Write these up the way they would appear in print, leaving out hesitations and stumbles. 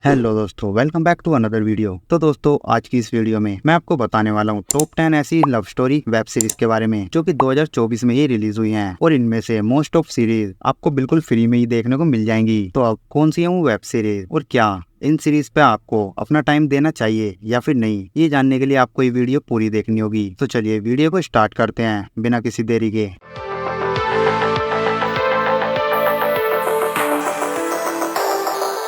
Hello दोस्तों, welcome back to another video. तो दोस्तों, आज की इस वीडियो में मैं आपको बताने वाला हूँ टॉप 10 ऐसी लव स्टोरी वेब सीरीज के बारे में जो कि 2024 में ही रिलीज हुई हैं और इनमें से मोस्ट ऑफ सीरीज आपको बिल्कुल फ्री में ही देखने को मिल जाएंगी। तो अब कौन सी है वो वेब सीरीज और क्या इन सीरीज पे आपको अपना टाइम देना चाहिए या फिर नहीं, ये जानने के लिए आपको ये वीडियो पूरी देखनी होगी। तो चलिए वीडियो को स्टार्ट करते हैं बिना किसी देरी के।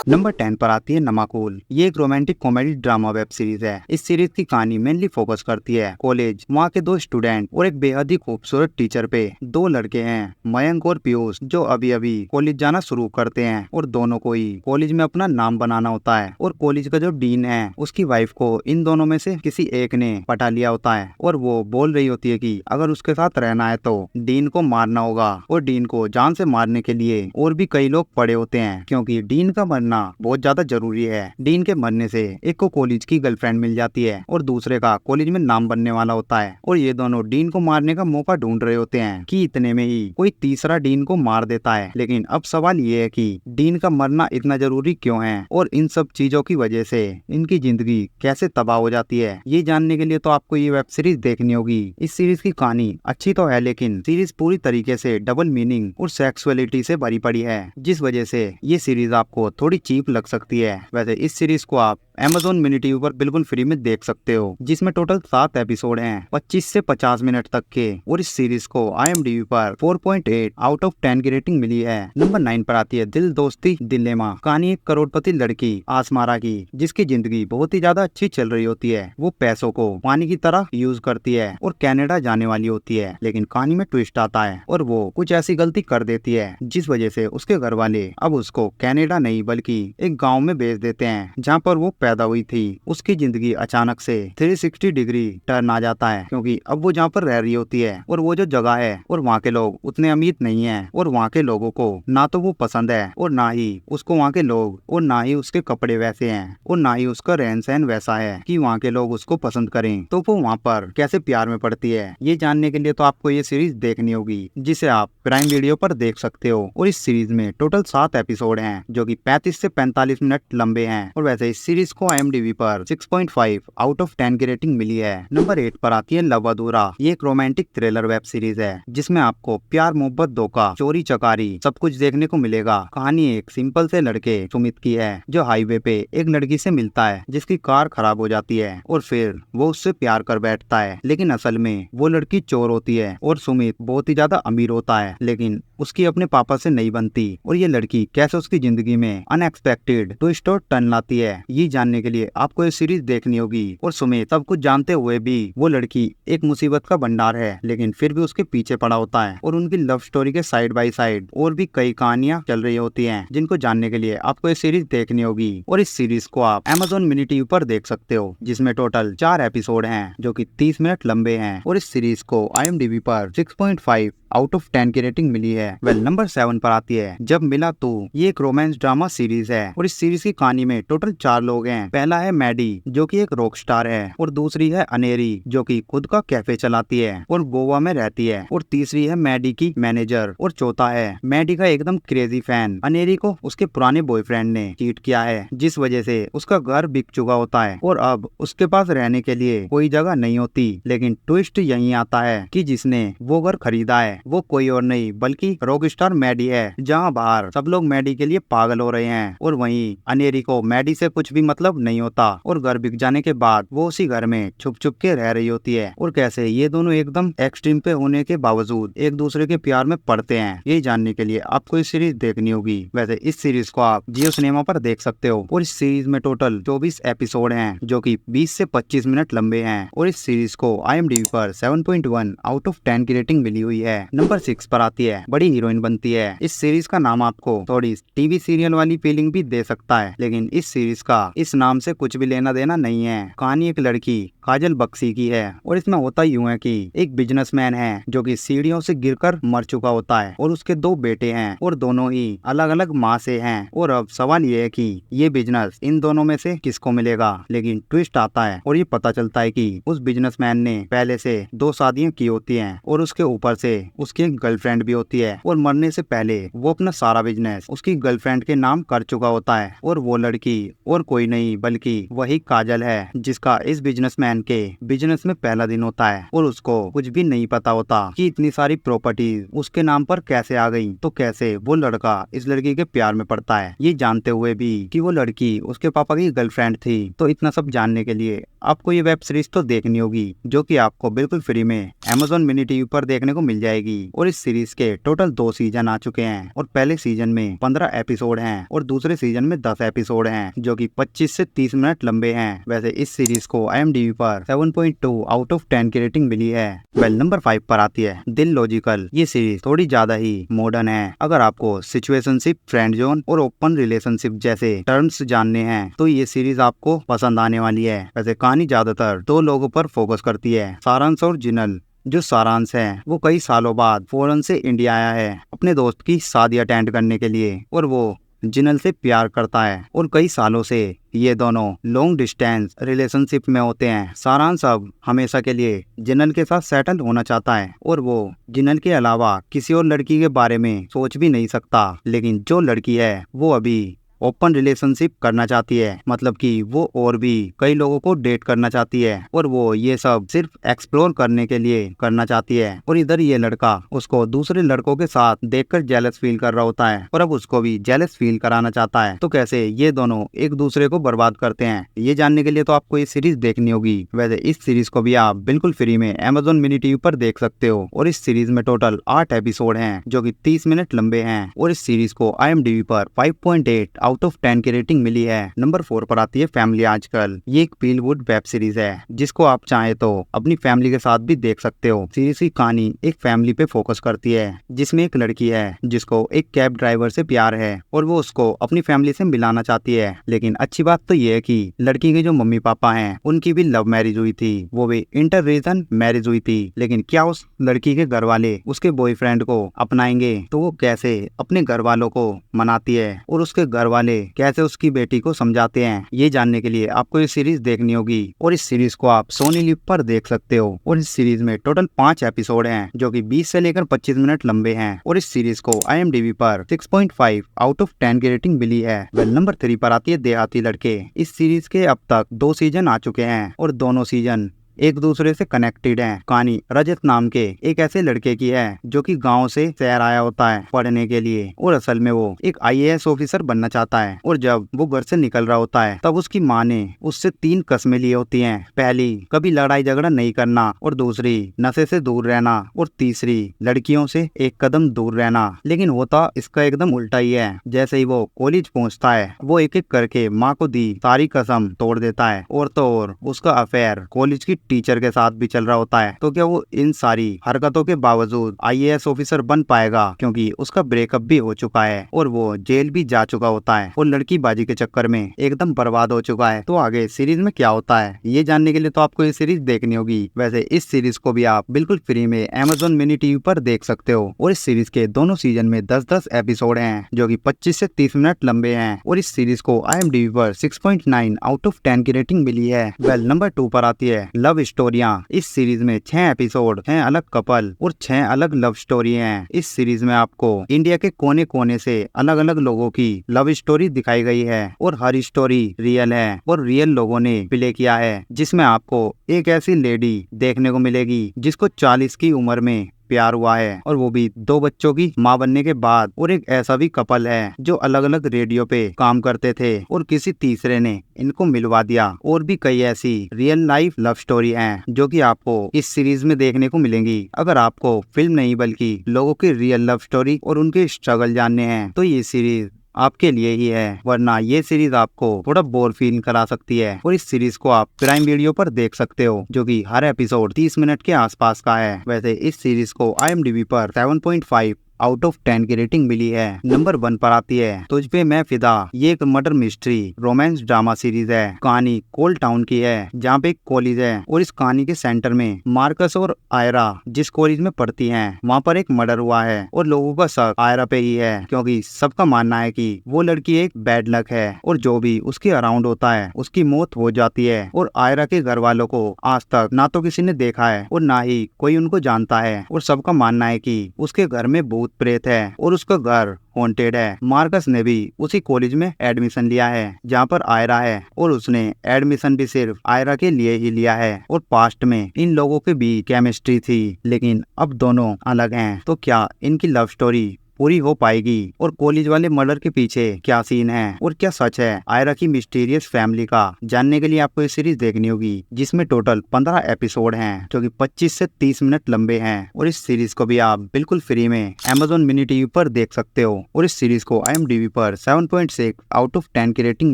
नंबर 10 पर आती है नमाकुल। ये एक romantic comedy drama web series है। इस सीरीज की कहानी मेनली फोकस करती है कॉलेज, वहाँ के दो स्टूडेंट और एक बेहद ही खूबसूरत टीचर पे। दो लड़के हैं, मयंक और पीयूष, जो अभी अभी कॉलेज जाना शुरू करते हैं और दोनों को ही कॉलेज में अपना नाम बनाना होता है। और कॉलेज का जो डीन है उसकी वाइफ को इन दोनों में से किसी एक ने पटा लिया होता है और वो बोल रही होती है कि अगर उसके साथ रहना है तो डीन को मारना होगा। और डीन को जान से मारने के लिए और भी कई लोग पड़े होते हैं, क्योंकि डीन का मरना बहुत ज्यादा जरूरी है। डीन के मरने से एक को कॉलेज की गर्लफ्रेंड मिल जाती है और दूसरे का कॉलेज में नाम बनने वाला होता है। और ये दोनों डीन को मारने का मौका ढूंढ रहे होते हैं कि इतने में ही कोई तीसरा डीन को मार देता है। लेकिन अब सवाल ये है कि डीन का मरना इतना जरूरी क्यों है और इन सब चीजों की वजह से इनकी जिंदगी कैसे तबाह हो जाती है, ये जानने के लिए तो आपको ये वेब सीरीज देखनी होगी। इस सीरीज की कहानी अच्छी तो है, लेकिन सीरीज पूरी तरीके से डबल मीनिंग और सेक्सुअलिटी से भरी पड़ी है, जिस वजह से ये सीरीज आपको थोड़ी चीप लग सकती है। वैसे इस सीरीज को आप Amazon मिनी टीवी पर बिल्कुल फ्री में देख सकते हो, जिसमें टोटल 7 एपिसोड हैं 25 से 50 मिनट तक के। और इस सीरीज को IMDb पर 4.8 आउट ऑफ 10 की रेटिंग मिली है। नंबर 9 पर आती है दिल दोस्ती दिलेमा। कहानी एक करोड़पति लड़की आसमारा की, जिसकी जिंदगी बहुत ही ज्यादा अच्छी चल रही होती है। वो पैसों को पानी की तरह यूज करती है और कनाडा जाने वाली होती है। लेकिन कहानी में ट्विस्ट आता है और वो कुछ ऐसी गलती कर देती है जिस वजह से उसके घर वाले अब उसको कनाडा नहीं बल्कि एक गाँव में भेज देते हैं जहाँ पर वो पैदा हुई थी। उसकी जिंदगी अचानक से 360 डिग्री टर्न आ जाता है, क्योंकि अब वो जहाँ पर रह रही होती है और वो जो जगह है और वहाँ के लोग उतने अमीर नहीं हैं और वहाँ के लोगों को ना तो वो पसंद है और ना ही उसको वहाँ के लोग, और ना ही उसके कपड़े वैसे हैं और ना ही उसका रहन सहन वैसा है कि वहाँ के लोग उसको पसंद करें। तो वो वहाँ पर कैसे प्यार में पड़ती है, ये जानने के लिए तो आपको ये सीरीज देखनी होगी, जिसे आप प्राइम वीडियो पर देख सकते हो। और इस सीरीज में टोटल 7 एपिसोड हैं जो कि 35 से 45 मिनट लंबे हैं। और वैसे इस सीरीज को IMDb पर 6.5 आउट ऑफ 10 की रेटिंग मिली है। नंबर 8 पर आती है लव अधूरा। ये एक रोमांटिक थ्रिलर वेब सीरीज है जिसमें आपको प्यार, मोहब्बत, धोखा, चोरी चकारी सब कुछ देखने को मिलेगा। कहानी एक सिंपल से लड़के सुमित की है, जो हाईवे पे एक लड़की से मिलता है जिसकी कार खराब हो जाती है और फिर वो उससे प्यार कर बैठता है। लेकिन असल में वो लड़की चोर होती है और सुमित बहुत ही ज्यादा अमीर होता है, लेकिन उसकी अपने पापा से नहीं बनती। और ये लड़की कैसे उसकी जिंदगी में अनएक्सपेक्टेड ट्विस्ट और टर्न लाती है, ये जानने के लिए आपको ये सीरीज देखनी होगी। और सुमित सब कुछ जानते हुए भी वो लड़की एक मुसीबत का भंडार है, लेकिन फिर भी उसके पीछे पड़ा होता है। और उनकी लव स्टोरी के साइड बाय साइड और भी कई कहानियां चल रही होती हैं, जिनको जानने के लिए आपको ये सीरीज देखनी होगी। और इस सीरीज को आप Amazon मिनी टीवी पर देख सकते हो, जिसमें टोटल 4 एपिसोड हैं जो कि 30 मिनट लंबे हैं। और इस सीरीज को IMDb पर 6.5 आउट ऑफ 10 की रेटिंग मिली है। नंबर 7 पर आती है जब मिला तू। ये एक रोमांस ड्रामा सीरीज है और इस सीरीज की कहानी में टोटल 4 लोग हैं। पहला है मैडी, जो कि एक रॉक स्टार है, और दूसरी है अनेरी, जो कि खुद का कैफे चलाती है और गोवा में रहती है, और तीसरी है मैडी की मैनेजर, और चौथा है मैडी का एकदम क्रेजी फैन। अनेरी को उसके पुराने बॉयफ्रेंड ने चीट किया है, जिस वजह से उसका घर बिक चुका होता है और अब उसके पास रहने के लिए कोई जगह नहीं होती। लेकिन ट्विस्ट यही आता है कि जिसने वो घर खरीदा है वो कोई और नहीं बल्कि रॉक स्टार मैडी है। जहाँ बाहर सब लोग मैडी के लिए पागल हो रहे हैं और वहीं अनेरी को मैडी से कुछ भी मतलब नहीं होता, और घर बिक जाने के बाद वो उसी घर में छुप छुप के रह रही होती है। और कैसे ये दोनों एकदम एक्सट्रीम पे होने के बावजूद एक दूसरे के प्यार में पड़ते हैं, ये जानने के लिए आपको इस सीरीज देखनी होगी। वैसे इस सीरीज को आप जियो सिनेमा पर देख सकते हो। और इस सीरीज में टोटल 24 एपिसोड हैं जो कि 20 से 25 मिनट लंबे हैं। और इस सीरीज को IMDb पर 7.1 आउट ऑफ 10 की रेटिंग मिली हुई है। नंबर 6 पर आती है बड़ी हीरोइन बनती है। इस सीरीज का नाम आपको थोड़ी टीवी सीरियल वाली फीलिंग भी दे सकता है, लेकिन इस सीरीज का इस नाम से कुछ भी लेना देना नहीं है। कहानी एक लड़की काजल बख्शी की है। और इसमें होता यूं है कि एक बिजनेसमैन है जो कि सीढ़ियों से गिरकर मर चुका होता है और उसके 2 बेटे हैं और दोनों ही अलग अलग माँ से हैं। और अब सवाल ये है कि ये बिजनेस इन दोनों में से किसको मिलेगा। लेकिन ट्विस्ट आता है और ये पता चलता है कि उस बिजनेसमैन ने पहले से 2 शादियां की होती हैं और उसके ऊपर से उसकी एक गर्लफ्रेंड भी होती है और मरने से पहले वो अपना सारा बिजनेस उसकी गर्लफ्रेंड के नाम कर चुका होता है। और वो लड़की और कोई नहीं बल्कि वही काजल है जिसका इस बिजनेसमैन के बिजनेस में पहला दिन होता है और उसको कुछ भी नहीं पता होता कि इतनी सारी प्रॉपर्टीज उसके नाम पर कैसे आ गई। तो कैसे वो लड़का इस लड़की के प्यार में पड़ता है, ये जानते हुए भी कि वो लड़की उसके पापा की गर्लफ्रेंड थी। तो इतना सब जानने के लिए आपको ये वेब सीरीज तो देखनी होगी जो कि आपको बिल्कुल फ्री में Amazon मिनी टीवी पर देखने को मिल जाएगी। और इस सीरीज के टोटल 2 सीजन आ चुके हैं और पहले सीजन में 15 एपिसोड हैं और दूसरे सीजन में 10 एपिसोड हैं जो कि 25 से 30 मिनट लंबे हैं। वैसे इस सीरीज को IMDb पर 7.2 आउट ऑफ 10 की रेटिंग मिली है। वेल नंबर 5 पर आती है दिल लॉजिकल। ये सीरीज थोड़ी ज्यादा ही मॉडर्न है। अगर आपको सिचुएशनशिप, फ्रेंड जोन और ओपन रिलेशनशिप जैसे टर्म्स जानने हैं तो ये सीरीज आपको पसंद आने वाली है। वैसे कहानी ज्यादातर 2 लोगों पर फोकस करती है, सारांश और जिनल। जो सारांश है वो कई सालों बाद फॉरेन से इंडिया आया है अपने दोस्त की शादी अटेंड करने के लिए और वो जिनल से प्यार करता है और कई सालों से ये दोनों लॉन्ग डिस्टेंस रिलेशनशिप में होते हैं। सारांश अब हमेशा के लिए जिनल के साथ सेटल होना चाहता है और वो जिनल के अलावा किसी और लड़की के बारे में सोच भी नहीं सकता। लेकिन जो लड़की है वो अभी ओपन रिलेशनशिप करना चाहती है, मतलब कि वो और भी कई लोगों को डेट करना चाहती है और वो ये सब सिर्फ एक्सप्लोर करने के लिए करना चाहती है। और इधर ये लड़का उसको दूसरे लड़कों के साथ देखकर जेलस फील कर रहा होता है और अब उसको भी जेलस फील कराना चाहता है। तो कैसे ये दोनों एक दूसरे को बर्बाद करते हैं, ये जानने के लिए तो आपको ये सीरीज देखनी होगी। वैसे इस सीरीज को भी आप बिल्कुल फ्री में Amazon मिनी टीवी पर देख सकते हो और इस सीरीज में टोटल 8 एपिसोड हैं जो कि 30 मिनट लंबे हैं और इस सीरीज को IMDb पर 5.8 आउट ऑफ 10 की रेटिंग मिली है। नंबर 4 पर आती है फैमिली आजकल। ये एक फील गुड वेब सीरीज है जिसको आप चाहे तो अपनी फैमिली के साथ भी देख सकते हो। सीरीज की कहानी एक फैमिली पे फोकस करती है जिसमें एक लड़की है जिसको एक कैब ड्राइवर से प्यार है और वो उसको अपनी फैमिली से मिलाना चाहती है। लेकिन अच्छी बात तो ये है कि लड़की के जो मम्मी पापा हैं उनकी भी लव मैरिज हुई थी, वो भी इंटर रीजन मैरिज हुई थी। लेकिन क्या उस लड़की के घर वाले उसके बॉयफ्रेंड को अपनाएंगे? तो वो कैसे अपने घर वालों को मनाती है और उसके घर वाले कैसे उसकी बेटी को समझाते हैं, ये जानने के लिए आपको ये सीरीज देखनी होगी। और इस सीरीज को आप सोनी लिव पर देख सकते हो और इस सीरीज में टोटल 5 एपिसोड हैं जो कि 20 से लेकर 25 मिनट लंबे हैं और इस सीरीज को IMDb पर 6.5 आउट ऑफ 10 की रेटिंग मिली है। वेल नंबर 3 पर आती है देहाती लड़के। इस सीरीज के अब तक 2 सीजन आ चुके हैं और दोनों सीजन एक दूसरे से कनेक्टेड हैं। कहानी रजत नाम के एक ऐसे लड़के की है जो कि गांव से शहर आया होता है पढ़ने के लिए और असल में वो एक IAS ऑफिसर बनना चाहता है। और जब वो घर से निकल रहा होता है तब उसकी माँ ने उससे 3 कस्में ली होती हैं। पहली, कभी लड़ाई झगड़ा नहीं करना, और दूसरी, नशे से दूर रहना, और तीसरी, लड़कियों से एक कदम दूर रहना। लेकिन होता इसका एकदम उल्टा ही है। जैसे ही वो कॉलेज पहुँचता है वो एक एक करके माँ को दी सारी कसम तोड़ देता है और तो और उसका अफेयर कॉलेज की टीचर के साथ भी चल रहा होता है। तो क्या वो इन सारी हरकतों के बावजूद IAS ऑफिसर बन पाएगा? क्योंकि उसका ब्रेकअप भी हो चुका है और वो जेल भी जा चुका होता है और लड़की बाजी के चक्कर में एकदम बर्बाद हो चुका है। तो आगे सीरीज में क्या होता है ये जानने के लिए तो आपको ये सीरीज देखनी होगी। वैसे इस सीरीज को भी आप बिल्कुल फ्री में Amazon मिनी टीवी पर देख सकते हो और इस सीरीज के दोनों सीजन में 10-10 एपिसोड हैं जो कि 25 से 30 मिनट लंबे हैं और इस सीरीज को IMDb पर 6.9 आउट ऑफ 10 की रेटिंग मिली है। वेल नंबर 2 पर आती है लव स्टोरियां। इस सीरीज में 6 एपिसोड, 6 अलग कपल और 6 अलग लव स्टोरी हैं। इस सीरीज में आपको इंडिया के कोने कोने से अलग अलग लोगों की लव स्टोरी दिखाई गई है और हर स्टोरी रियल है और रियल लोगों ने प्ले किया है। जिसमें आपको एक ऐसी लेडी देखने को मिलेगी जिसको 40 की उम्र में प्यार हुआ है और वो भी 2 बच्चों की माँ बनने के बाद। और एक ऐसा भी कपल है जो अलग अलग रेडियो पे काम करते थे और किसी तीसरे ने इनको मिलवा दिया। और भी कई ऐसी रियल लाइफ लव स्टोरी हैं जो कि आपको इस सीरीज में देखने को मिलेंगी। अगर आपको फिल्म नहीं बल्कि लोगों की रियल लव स्टोरी और उनके स्ट्रगल जानने हैं तो ये सीरीज आपके लिए ही है, वरना ये सीरीज आपको थोड़ा बोर फील करा सकती है। और इस सीरीज को आप प्राइम वीडियो पर देख सकते हो जो कि हर एपिसोड 30 मिनट के आसपास का है। वैसे इस सीरीज को IMDb पर 7.5 आउट ऑफ 10 की रेटिंग मिली है। नंबर 1 पर आती है तुझ पे मैं फिदा। ये एक murder mystery romance drama series है। कहानी कोल टाउन की है जहाँ पे एक कॉलेज है और इस कहानी के सेंटर में मार्कस और आयरा जिस कॉलेज में पढ़ती हैं वहाँ पर एक मर्डर हुआ है और लोगों का शक आयरा पे ही है क्योंकि सबका मानना है कि वो लड़की एक बैड लक है और जो भी उसके अराउंड होता है उसकी मौत हो जाती है। और आयरा के घर वालों को आज तक ना तो किसी ने देखा है और ना ही कोई उनको जानता है और सबका मानना है कि उसके घर में भूत प्रेत है और उसका घर हॉन्टेड है। मार्कस ने भी उसी कॉलेज में एडमिशन लिया है जहाँ पर आयरा है और उसने एडमिशन भी सिर्फ आयरा के लिए ही लिया है। और पास्ट में इन लोगों के बीच केमिस्ट्री थी लेकिन अब दोनों अलग हैं। तो क्या इनकी लव स्टोरी पूरी हो पाएगी और कॉलेज वाले मर्डर के पीछे क्या सीन है और क्या सच है आयरा की मिस्टीरियस फैमिली का, जानने के लिए आपको ये सीरीज देखनी होगी जिसमें टोटल 15 एपिसोड हैं जो कि 25 से 30 मिनट लंबे हैं। और इस सीरीज को भी आप बिल्कुल फ्री में Amazon मिनी टीवी पर देख सकते हो और इस सीरीज को IMDb पर 7.6 आउट ऑफ 10 की रेटिंग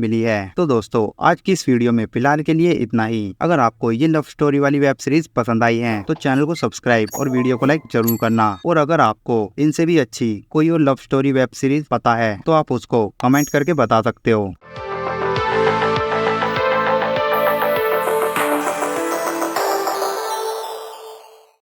मिली है। तो दोस्तों आज की इस वीडियो में फिलहाल के लिए इतना ही। अगर आपको ये लव स्टोरी वाली वेब सीरीज पसंद आई है तो चैनल को सब्सक्राइब और वीडियो को लाइक जरूर करना। और अगर आपको इनसे भी अच्छी कोई और लव स्टोरी वेब सीरीज पता है तो आप उसको कमेंट करके बता सकते हो।